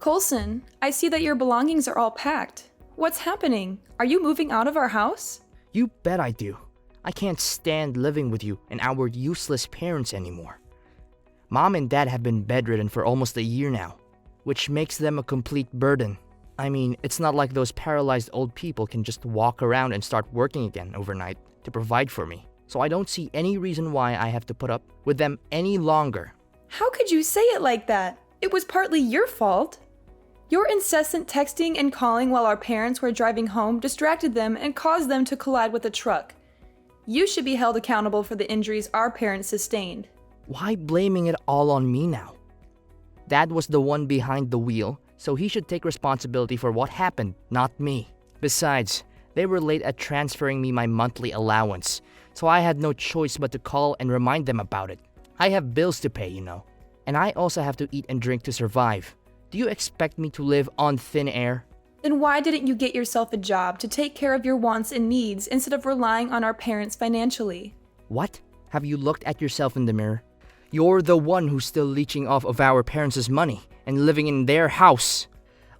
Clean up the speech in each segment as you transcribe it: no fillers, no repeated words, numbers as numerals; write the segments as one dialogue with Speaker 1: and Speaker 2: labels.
Speaker 1: Coulson, I see that your belongings are all packed. What's happening? Are you moving out of our house?
Speaker 2: You bet I do. I can't stand living with you and our useless parents anymore. Mom and Dad have been bedridden for almost a year now, which makes them a complete burden. I mean, it's not like those paralyzed old people can just walk around and start working again overnight to provide for me. So I don't see any reason why I have to put up with them any longer.
Speaker 1: How could you say it like that? It was partly your fault. Your incessant texting and calling while our parents were driving home distracted them and caused them to collide with a truck. You should be held accountable for the injuries our parents sustained.
Speaker 2: Why blaming it all on me now? Dad was the one behind the wheel, so he should take responsibility for what happened, not me. Besides, they were late at transferring me my monthly allowance, so I had no choice but to call and remind them about it. I have bills to pay, you know, and I also have to eat and drink to survive. Do you expect me to live on thin air?
Speaker 1: Then why didn't you get yourself a job to take care of your wants and needs instead of relying on our parents financially?
Speaker 2: What? Have you looked at yourself in the mirror? You're the one who's still leeching off of our parents' money and living in their house.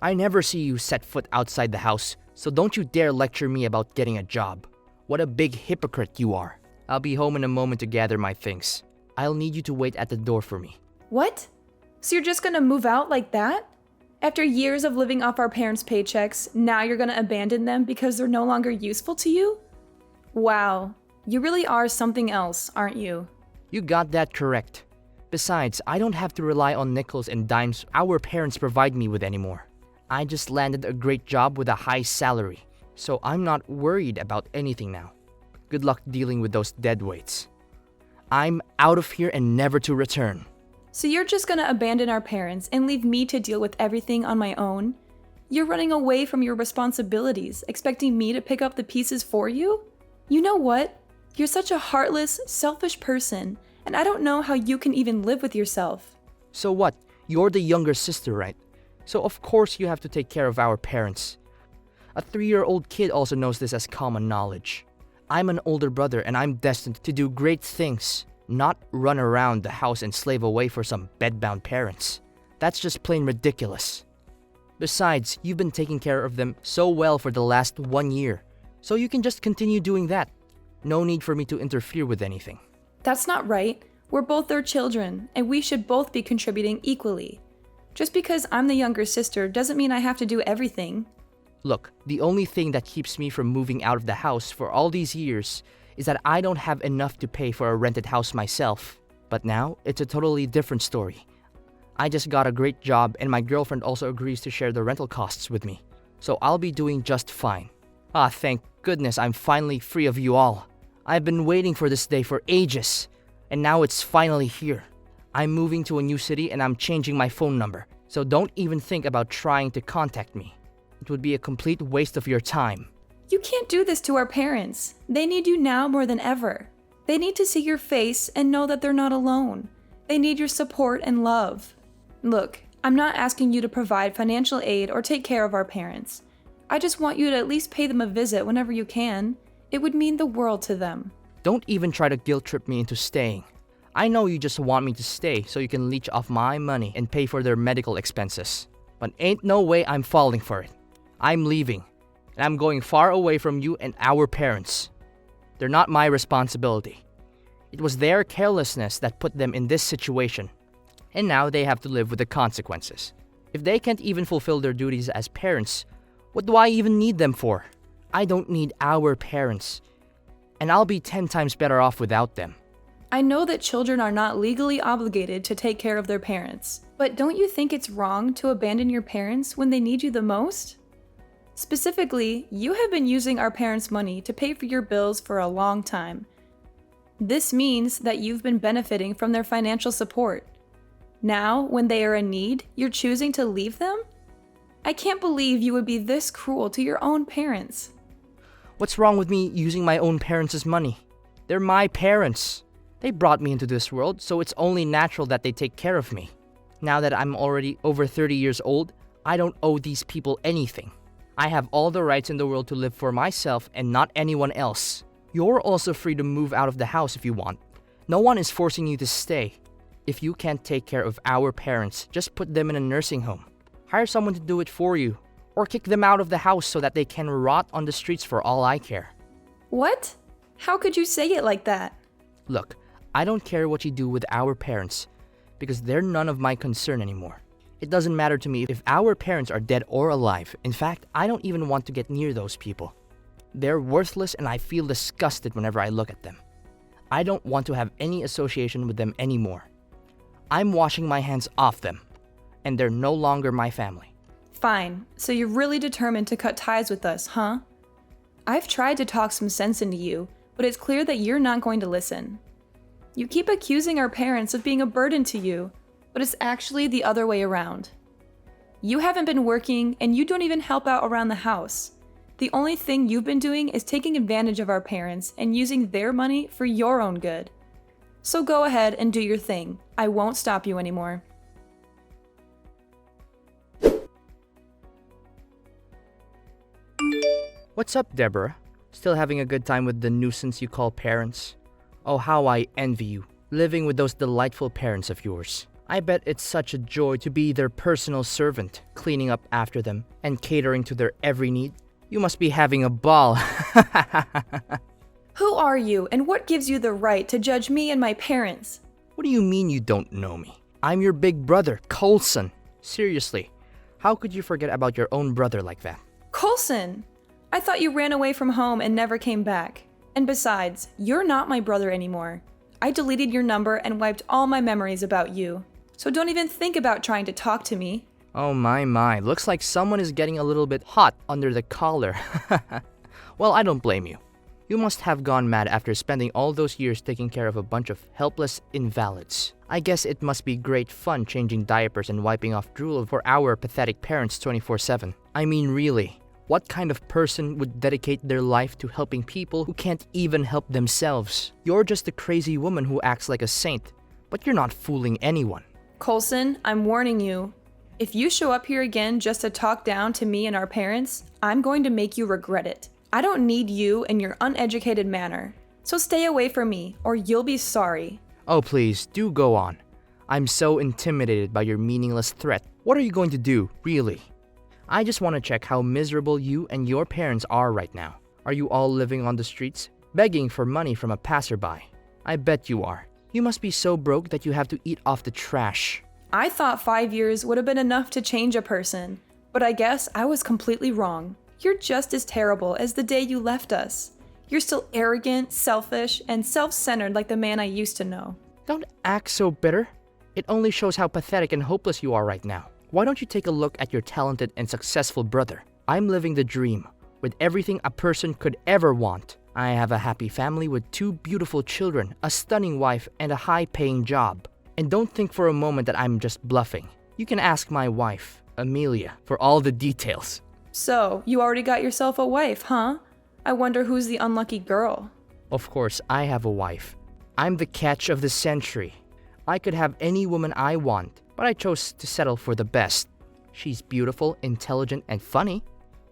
Speaker 2: I never see you set foot outside the house, so don't you dare lecture me about getting a job. What a big hypocrite you are. I'll be home in a moment to gather my things. I'll need you to wait at the door for me.
Speaker 1: What? So you're just gonna move out like that? After years of living off our parents' paychecks, now you're gonna abandon them because they're no longer useful to you? Wow, you really are something else, aren't you?
Speaker 2: You got that correct. Besides, I don't have to rely on nickels and dimes our parents provide me with anymore. I just landed a great job with a high salary, so I'm not worried about anything now. Good luck dealing with those deadweights. I'm out of here and never to return.
Speaker 1: So you're just gonna abandon our parents and leave me to deal with everything on my own? You're running away from your responsibilities, expecting me to pick up the pieces for you? You know what? You're such a heartless, selfish person, and I don't know how you can even live with yourself.
Speaker 2: So what? You're the younger sister, right? So of course you have to take care of our parents. A 3-year-old kid also knows this as common knowledge. I'm an older brother and I'm destined to do great things, not run around the house and slave away for some bedbound parents. That's just plain ridiculous. Besides, you've been taking care of them so well for the last 1 year, so you can just continue doing that. No need for me to interfere with anything.
Speaker 1: That's not right. We're both their children, and we should both be contributing equally. Just because I'm the younger sister doesn't mean I have to do everything.
Speaker 2: Look, the only thing that keeps me from moving out of the house for all these years is that I don't have enough to pay for a rented house myself. But now, it's a totally different story. I just got a great job and my girlfriend also agrees to share the rental costs with me. So I'll be doing just fine. Thank goodness I'm finally free of you all. I've been waiting for this day for ages, and now it's finally here. I'm moving to a new city and I'm changing my phone number, so don't even think about trying to contact me. It would be a complete waste of your time.
Speaker 1: You can't do this to our parents. They need you now more than ever. They need to see your face and know that they're not alone. They need your support and love. Look, I'm not asking you to provide financial aid or take care of our parents. I just want you to at least pay them a visit whenever you can. It would mean the world to them.
Speaker 2: Don't even try to guilt trip me into staying. I know you just want me to stay so you can leech off my money and pay for their medical expenses. But ain't no way I'm falling for it. I'm leaving, and I'm going far away from you and our parents. They're not my responsibility. It was their carelessness that put them in this situation, and now they have to live with the consequences. If they can't even fulfill their duties as parents, what do I even need them for? I don't need our parents, and I'll be 10 times better off without them.
Speaker 1: I know that children are not legally obligated to take care of their parents, but don't you think it's wrong to abandon your parents when they need you the most? Specifically, you have been using our parents' money to pay for your bills for a long time. This means that you've been benefiting from their financial support. Now, when they are in need, you're choosing to leave them? I can't believe you would be this cruel to your own parents.
Speaker 2: What's wrong with me using my own parents' money? They're my parents. They brought me into this world, so it's only natural that they take care of me. Now that I'm already over 30 years old, I don't owe these people anything. I have all the rights in the world to live for myself and not anyone else. You're also free to move out of the house if you want. No one is forcing you to stay. If you can't take care of our parents, just put them in a nursing home. Hire someone to do it for you. Or kick them out of the house so that they can rot on the streets for all I care.
Speaker 1: What? How could you say it like that?
Speaker 2: Look, I don't care what you do with our parents because they're none of my concern anymore. It doesn't matter to me if our parents are dead or alive. In fact, I don't even want to get near those people. They're worthless and I feel disgusted whenever I look at them. I don't want to have any association with them anymore. I'm washing my hands off them, and they're no longer my family.
Speaker 1: Fine, so you're really determined to cut ties with us, huh? I've tried to talk some sense into you, but it's clear that you're not going to listen. You keep accusing our parents of being a burden to you, but it's actually the other way around. You haven't been working, and you don't even help out around the house. The only thing you've been doing is taking advantage of our parents and using their money for your own good. So go ahead and do your thing. I won't stop you anymore.
Speaker 2: What's up, Deborah? Still having a good time with the nuisance you call parents? Oh, how I envy you, living with those delightful parents of yours. I bet it's such a joy to be their personal servant, cleaning up after them and catering to their every need. You must be having a ball.
Speaker 1: Who are you, and what gives you the right to judge me and my parents?
Speaker 2: What do you mean you don't know me? I'm your big brother, Coulson. Seriously, how could you forget about your own brother like that?
Speaker 1: Coulson! I thought you ran away from home and never came back. And besides, you're not my brother anymore. I deleted your number and wiped all my memories about you. So don't even think about trying to talk to me.
Speaker 2: Oh my, looks like someone is getting a little bit hot under the collar. Well, I don't blame you. You must have gone mad after spending all those years taking care of a bunch of helpless invalids. I guess it must be great fun changing diapers and wiping off drool for our pathetic parents 24/7. I mean, really, what kind of person would dedicate their life to helping people who can't even help themselves? You're just a crazy woman who acts like a saint, but you're not fooling anyone.
Speaker 1: Coulson, I'm warning you. If you show up here again just to talk down to me and our parents, I'm going to make you regret it. I don't need you and your uneducated manner. So stay away from me, or you'll be sorry.
Speaker 2: Oh, please, do go on. I'm so intimidated by your meaningless threat. What are you going to do, really? I just want to check how miserable you and your parents are right now. Are you all living on the streets, begging for money from a passerby? I bet you are. You must be so broke that you have to eat off the trash.
Speaker 1: I thought 5 years would have been enough to change a person, but I guess I was completely wrong. You're just as terrible as the day you left us. You're still arrogant, selfish, and self-centered like the man I used to know.
Speaker 2: Don't act so bitter. It only shows how pathetic and hopeless you are right now. Why don't you take a look at your talented and successful brother? I'm living the dream, with everything a person could ever want. I have a happy family with 2 beautiful children, a stunning wife, and a high-paying job. And don't think for a moment that I'm just bluffing. You can ask my wife, Amelia, for all the details.
Speaker 1: So, you already got yourself a wife, huh? I wonder who's the unlucky girl.
Speaker 2: Of course, I have a wife. I'm the catch of the century. I could have any woman I want, but I chose to settle for the best. She's beautiful, intelligent, and funny.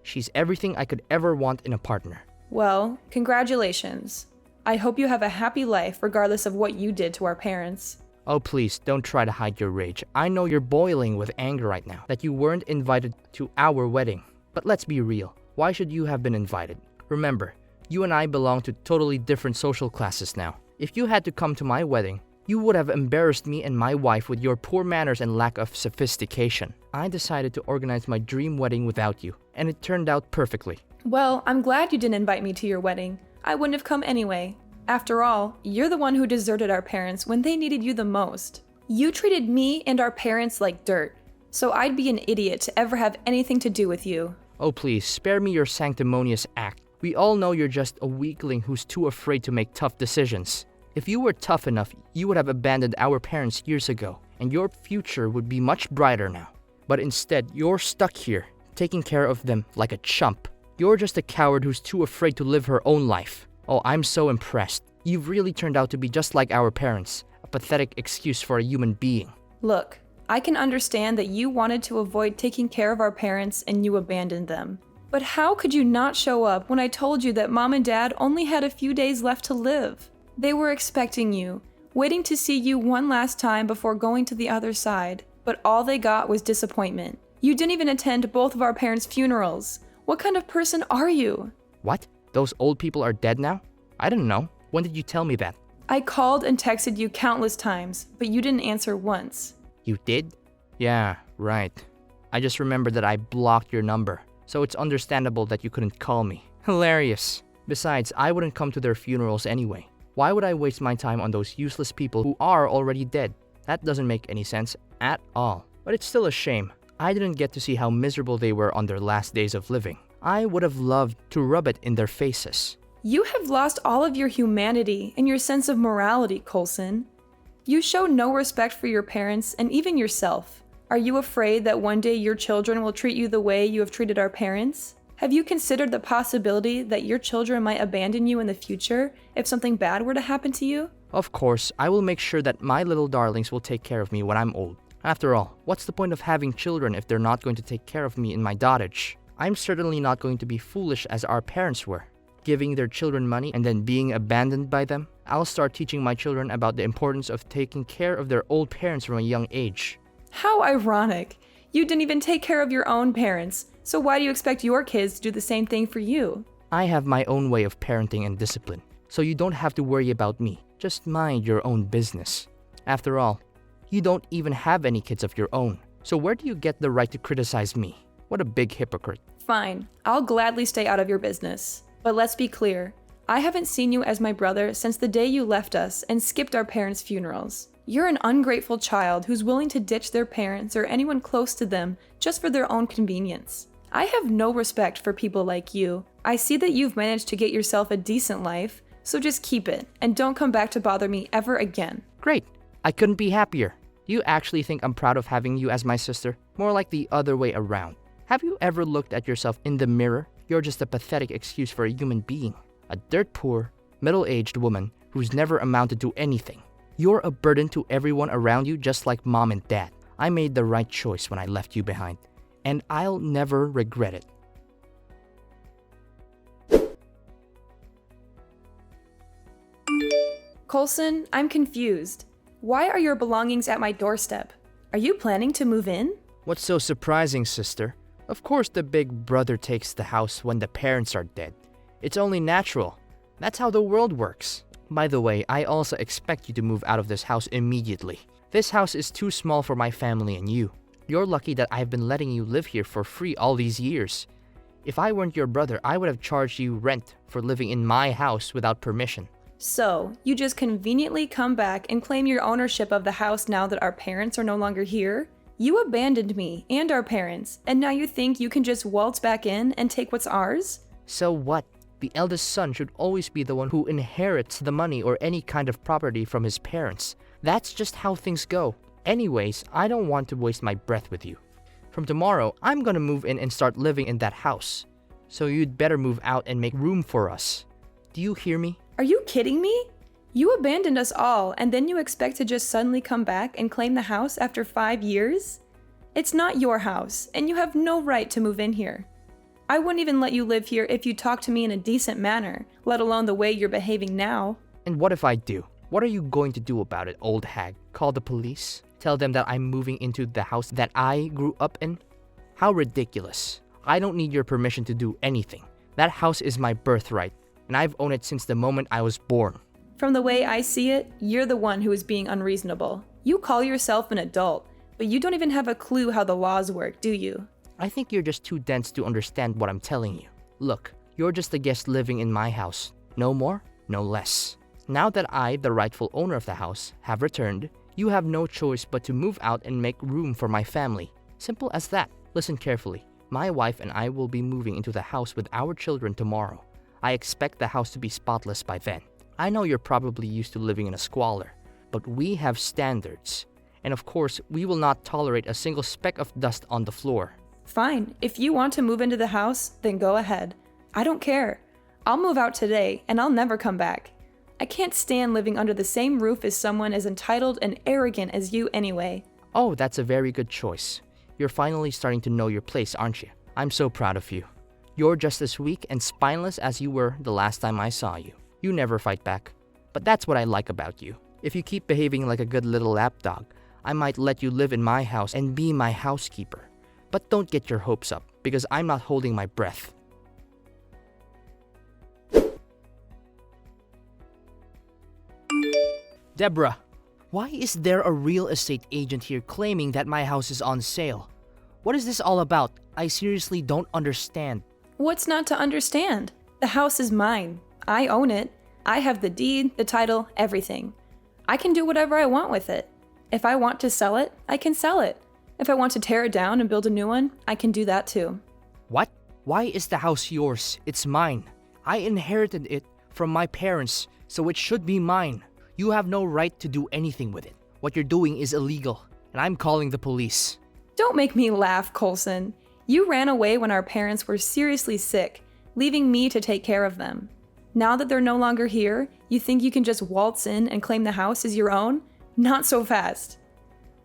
Speaker 2: She's everything I could ever want in a partner.
Speaker 1: Well, congratulations. I hope you have a happy life regardless of what you did to our parents.
Speaker 2: Oh, please, don't try to hide your rage. I know you're boiling with anger right now that you weren't invited to our wedding. But let's be real. Why should you have been invited? Remember, you and I belong to totally different social classes now. If you had to come to my wedding, you would have embarrassed me and my wife with your poor manners and lack of sophistication. I decided to organize my dream wedding without you, and it turned out perfectly.
Speaker 1: Well, I'm glad you didn't invite me to your wedding. I wouldn't have come anyway. After all, you're the one who deserted our parents when they needed you the most. You treated me and our parents like dirt, so I'd be an idiot to ever have anything to do with you.
Speaker 2: Oh, please, spare me your sanctimonious act. We all know you're just a weakling who's too afraid to make tough decisions. If you were tough enough, you would have abandoned our parents years ago, and your future would be much brighter now. But instead, you're stuck here, taking care of them like a chump. You're just a coward who's too afraid to live her own life. Oh, I'm so impressed. You've really turned out to be just like our parents, a pathetic excuse for a human being.
Speaker 1: Look, I can understand that you wanted to avoid taking care of our parents and you abandoned them. But how could you not show up when I told you that Mom and Dad only had a few days left to live? They were expecting you, waiting to see you one last time before going to the other side, but all they got was disappointment. You didn't even attend both of our parents' funerals. What kind of person are you?
Speaker 2: What? Those old people are dead now? I didn't know. When did you tell me that?
Speaker 1: I called and texted you countless times, but you didn't answer once.
Speaker 2: You did? Yeah, right. I just remembered that I blocked your number, so it's understandable that you couldn't call me. Hilarious. Besides, I wouldn't come to their funerals anyway. Why would I waste my time on those useless people who are already dead? That doesn't make any sense at all. But it's still a shame. I didn't get to see how miserable they were on their last days of living. I would have loved to rub it in their faces.
Speaker 1: You have lost all of your humanity and your sense of morality, Coulson. You show no respect for your parents and even yourself. Are you afraid that one day your children will treat you the way you have treated our parents? Have you considered the possibility that your children might abandon you in the future if something bad were to happen to you?
Speaker 2: Of course, I will make sure that my little darlings will take care of me when I'm old. After all, what's the point of having children if they're not going to take care of me in my dotage? I'm certainly not going to be foolish as our parents were, giving their children money and then being abandoned by them. I'll start teaching my children about the importance of taking care of their old parents from a young age.
Speaker 1: How ironic. You didn't even take care of your own parents, so why do you expect your kids to do the same thing for you?
Speaker 2: I have my own way of parenting and discipline, so you don't have to worry about me. Just mind your own business. After all, you don't even have any kids of your own, so where do you get the right to criticize me? What a big hypocrite.
Speaker 1: Fine, I'll gladly stay out of your business. But let's be clear, I haven't seen you as my brother since the day you left us and skipped our parents' funerals. You're an ungrateful child who's willing to ditch their parents or anyone close to them just for their own convenience. I have no respect for people like you. I see that you've managed to get yourself a decent life, so just keep it and don't come back to bother me ever again.
Speaker 2: Great. I couldn't be happier. Do you actually think I'm proud of having you as my sister? More like the other way around. Have you ever looked at yourself in the mirror? You're just a pathetic excuse for a human being. A dirt poor, middle-aged woman who's never amounted to anything. You're a burden to everyone around you just like mom and dad. I made the right choice when I left you behind, and I'll never regret it.
Speaker 1: Coulson, I'm confused. Why are your belongings at my doorstep? Are you planning to move in?
Speaker 2: What's so surprising, sister? Of course the big brother takes the house when the parents are dead. It's only natural. That's how the world works. By the way, I also expect you to move out of this house immediately. This house is too small for my family and you. You're lucky that I've been letting you live here for free all these years. If I weren't your brother, I would have charged you rent for living in my house without permission.
Speaker 1: So, you just conveniently come back and claim your ownership of the house now that our parents are no longer here? You abandoned me and our parents, and now you think you can just waltz back in and take what's ours?
Speaker 2: So what? The eldest son should always be the one who inherits the money or any kind of property from his parents. That's just how things go. Anyways, I don't want to waste my breath with you. From tomorrow, I'm gonna move in and start living in that house. So you'd better move out and make room for us. Do you hear me?
Speaker 1: Are you kidding me? You abandoned us all, and then you expect to just suddenly come back and claim the house after 5 years? It's not your house, and you have no right to move in here. I wouldn't even let you live here if you talked to me in a decent manner, let alone the way you're behaving now.
Speaker 2: And what if I do? What are you going to do about it, old hag? Call the police? Tell them that I'm moving into the house that I grew up in? How ridiculous. I don't need your permission to do anything. That house is my birthright, and I've owned it since the moment I was born.
Speaker 1: From the way I see it, you're the one who is being unreasonable. You call yourself an adult, but you don't even have a clue how the laws work, do you?
Speaker 2: I think you're just too dense to understand what I'm telling you. Look, you're just a guest living in my house. No more, no less. Now that I, the rightful owner of the house, have returned, you have no choice but to move out and make room for my family. Simple as that. Listen carefully. My wife and I will be moving into the house with our children tomorrow. I expect the house to be spotless by then. I know you're probably used to living in a squalor, but we have standards. And of course, we will not tolerate a single speck of dust on the floor.
Speaker 1: Fine, if you want to move into the house, then go ahead. I don't care. I'll move out today, and I'll never come back. I can't stand living under the same roof as someone as entitled and arrogant as you anyway.
Speaker 2: Oh, that's a very good choice. You're finally starting to know your place, aren't you? I'm so proud of you. You're just as weak and spineless as you were the last time I saw you. You never fight back. But that's what I like about you. If you keep behaving like a good little lapdog, I might let you live in my house and be my housekeeper. But don't get your hopes up, because I'm not holding my breath. Deborah, why is there a real estate agent here claiming that my house is on sale? What is this all about? I seriously don't understand.
Speaker 1: What's not to understand? The house is mine. I own it. I have the deed, the title, everything. I can do whatever I want with it. If I want to sell it, I can sell it. If I want to tear it down and build a new one, I can do that too.
Speaker 2: What? Why is the house yours? It's mine. I inherited it from my parents, so it should be mine. You have no right to do anything with it. What you're doing is illegal, and I'm calling the police.
Speaker 1: Don't make me laugh, Colson. You ran away when our parents were seriously sick, leaving me to take care of them. Now that they're no longer here, you think you can just waltz in and claim the house as your own? Not so fast.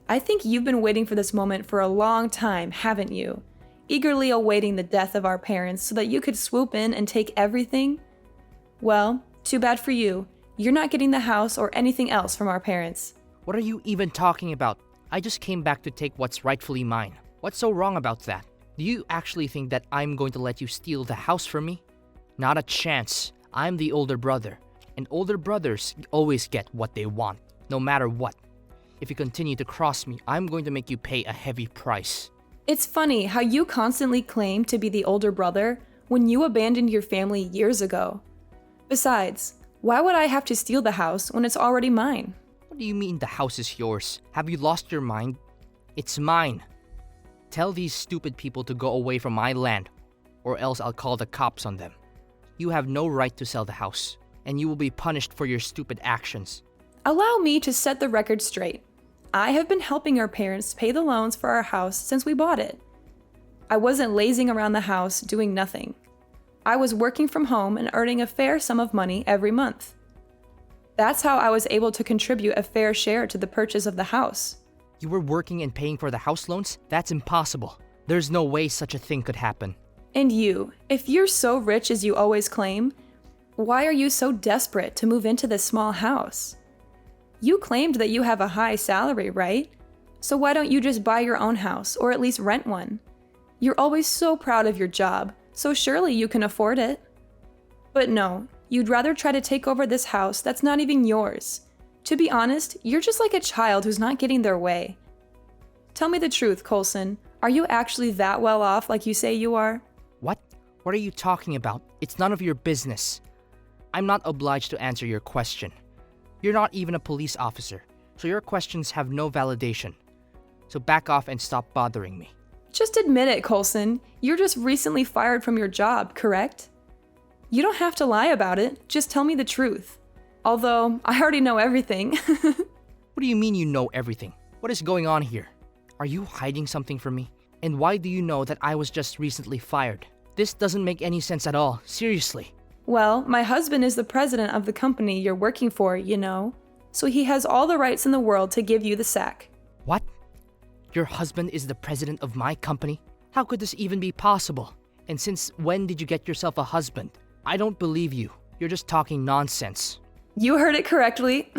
Speaker 1: I think you've been waiting for this moment for a long time, haven't you? Eagerly awaiting the death of our parents so that you could swoop in and take everything? Well, too bad for you. You're not getting the house or anything else from our parents.
Speaker 2: What are you even talking about? I just came back to take what's rightfully mine. What's so wrong about that? Do you actually think that I'm going to let you steal the house from me? Not a chance. I'm the older brother, and older brothers always get what they want, no matter what. If you continue to cross me, I'm going to make you pay a heavy price.
Speaker 1: It's funny how you constantly claim to be the older brother when you abandoned your family years ago. Besides, why would I have to steal the house when it's already mine?
Speaker 2: What do you mean the house is yours? Have you lost your mind? It's mine. Tell these stupid people to go away from my land, or else I'll call the cops on them. You have no right to sell the house, and you will be punished for your stupid actions.
Speaker 1: Allow me to set the record straight. I have been helping our parents pay the loans for our house since we bought it. I wasn't lazing around the house doing nothing. I was working from home and earning a fair sum of money every month. That's how I was able to contribute a fair share to the purchase of the house.
Speaker 2: You were working and paying for the house loans? That's impossible. There's no way such a thing could happen.
Speaker 1: And you, if you're so rich as you always claim, why are you so desperate to move into this small house? You claimed that you have a high salary, right? So why don't you just buy your own house or at least rent one? You're always so proud of your job, so surely you can afford it. But no, you'd rather try to take over this house that's not even yours. To be honest, you're just like a child who's not getting their way. Tell me the truth, Colson. Are you actually that well off like you say you are?
Speaker 2: What? What are you talking about? It's none of your business. I'm not obliged to answer your question. You're not even a police officer, so your questions have no validation. So back off and stop bothering me.
Speaker 1: Just admit it, Colson. You're just recently fired from your job, correct? You don't have to lie about it, just tell me the truth. Although, I already know everything.
Speaker 2: What do you mean you know everything? What is going on here? Are you hiding something from me? And why do you know that I was just recently fired? This doesn't make any sense at all, seriously.
Speaker 1: Well, my husband is the president of the company you're working for, you know. So he has all the rights in the world to give you the sack.
Speaker 2: What? Your husband is the president of my company? How could this even be possible? And since when did you get yourself a husband? I don't believe you. You're just talking nonsense.
Speaker 1: You heard it correctly.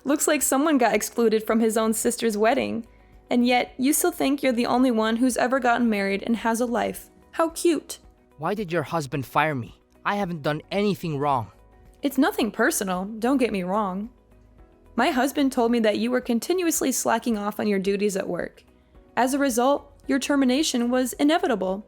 Speaker 1: Looks like someone got excluded from his own sister's wedding. And yet, you still think you're the only one who's ever gotten married and has a life. How cute.
Speaker 2: Why did your husband fire me? I haven't done anything wrong.
Speaker 1: It's nothing personal, don't get me wrong. My husband told me that you were continuously slacking off on your duties at work. As a result, your termination was inevitable.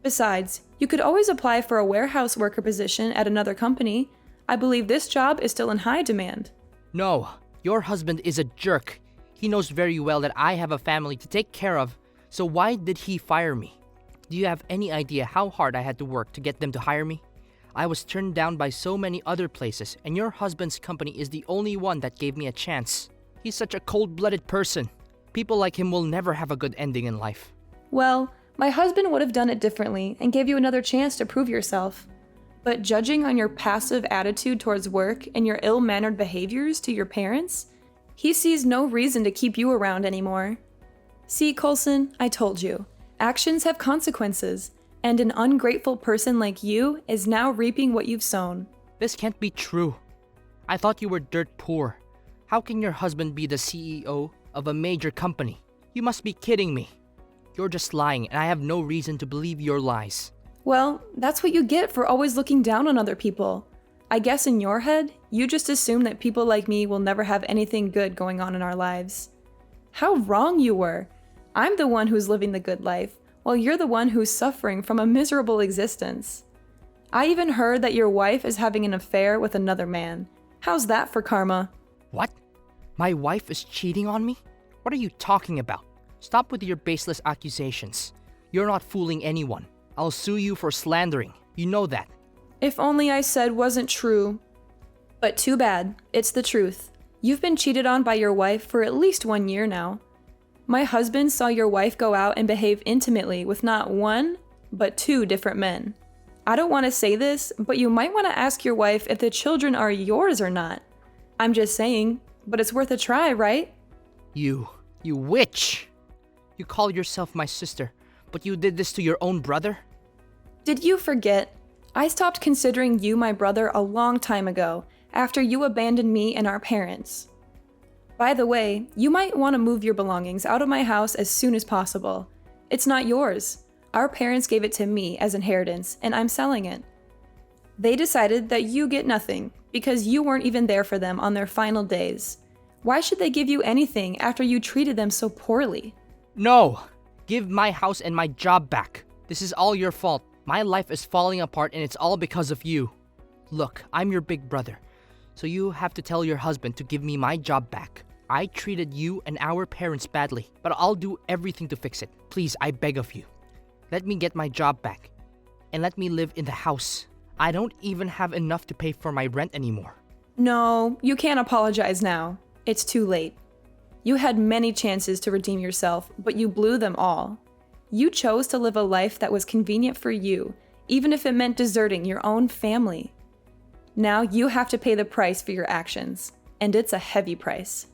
Speaker 1: Besides, you could always apply for a warehouse worker position at another company. I believe this job is still in high demand.
Speaker 2: No, your husband is a jerk. He knows very well that I have a family to take care of, so why did he fire me? Do you have any idea how hard I had to work to get them to hire me? I was turned down by so many other places, and your husband's company is the only one that gave me a chance. He's such a cold-blooded person. People like him will never have a good ending in life.
Speaker 1: Well, my husband would have done it differently and gave you another chance to prove yourself. But judging on your passive attitude towards work and your ill-mannered behaviors to your parents, he sees no reason to keep you around anymore. See, Colson, I told you. Actions have consequences, and an ungrateful person like you is now reaping what you've sown.
Speaker 2: This can't be true. I thought you were dirt poor. How can your husband be the CEO of a major company? You must be kidding me. You're just lying, and I have no reason to believe your lies.
Speaker 1: Well, that's what you get for always looking down on other people. I guess in your head, you just assume that people like me will never have anything good going on in our lives. How wrong you were. I'm the one who's living the good life, while you're the one who's suffering from a miserable existence. I even heard that your wife is having an affair with another man. How's that for karma?
Speaker 2: What? My wife is cheating on me? What are you talking about? Stop with your baseless accusations. You're not fooling anyone. I'll sue you for slandering. You know that.
Speaker 1: If only I said wasn't true. But too bad, it's the truth. You've been cheated on by your wife for at least 1 year now. My husband saw your wife go out and behave intimately with not one, but 2 different men. I don't want to say this, but you might want to ask your wife if the children are yours or not. I'm just saying, but it's worth a try, right?
Speaker 2: You witch! You call yourself my sister, but you did this to your own brother?
Speaker 1: Did you forget? I stopped considering you my brother a long time ago, after you abandoned me and our parents. By the way, you might want to move your belongings out of my house as soon as possible. It's not yours. Our parents gave it to me as inheritance, and I'm selling it. They decided that you get nothing, because you weren't even there for them on their final days. Why should they give you anything after you treated them so poorly?
Speaker 2: No! Give my house and my job back. This is all your fault. My life is falling apart and it's all because of you. Look, I'm your big brother, so you have to tell your husband to give me my job back. I treated you and our parents badly, but I'll do everything to fix it. Please, I beg of you. Let me get my job back, and let me live in the house. I don't even have enough to pay for my rent anymore.
Speaker 1: No, you can't apologize now. It's too late. You had many chances to redeem yourself, but you blew them all. You chose to live a life that was convenient for you, even if it meant deserting your own family. Now you have to pay the price for your actions, and it's a heavy price.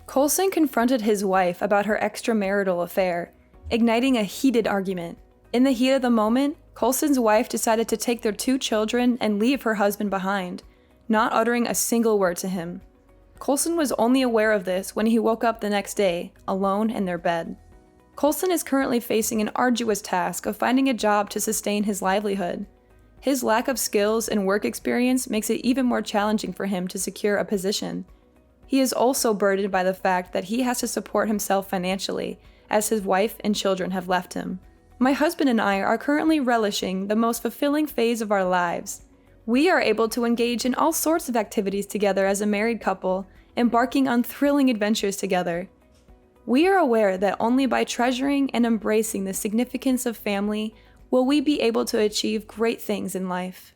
Speaker 1: Coulson confronted his wife about her extramarital affair, igniting a heated argument. In the heat of the moment, Coulson's wife decided to take their 2 children and leave her husband behind, not uttering a single word to him. Coulson was only aware of this when he woke up the next day, alone in their bed. Coulson is currently facing an arduous task of finding a job to sustain his livelihood. His lack of skills and work experience makes it even more challenging for him to secure a position. He is also burdened by the fact that he has to support himself financially, as his wife and children have left him. My husband and I are currently relishing the most fulfilling phase of our lives. We are able to engage in all sorts of activities together as a married couple, embarking on thrilling adventures together. We are aware that only by treasuring and embracing the significance of family will we be able to achieve great things in life.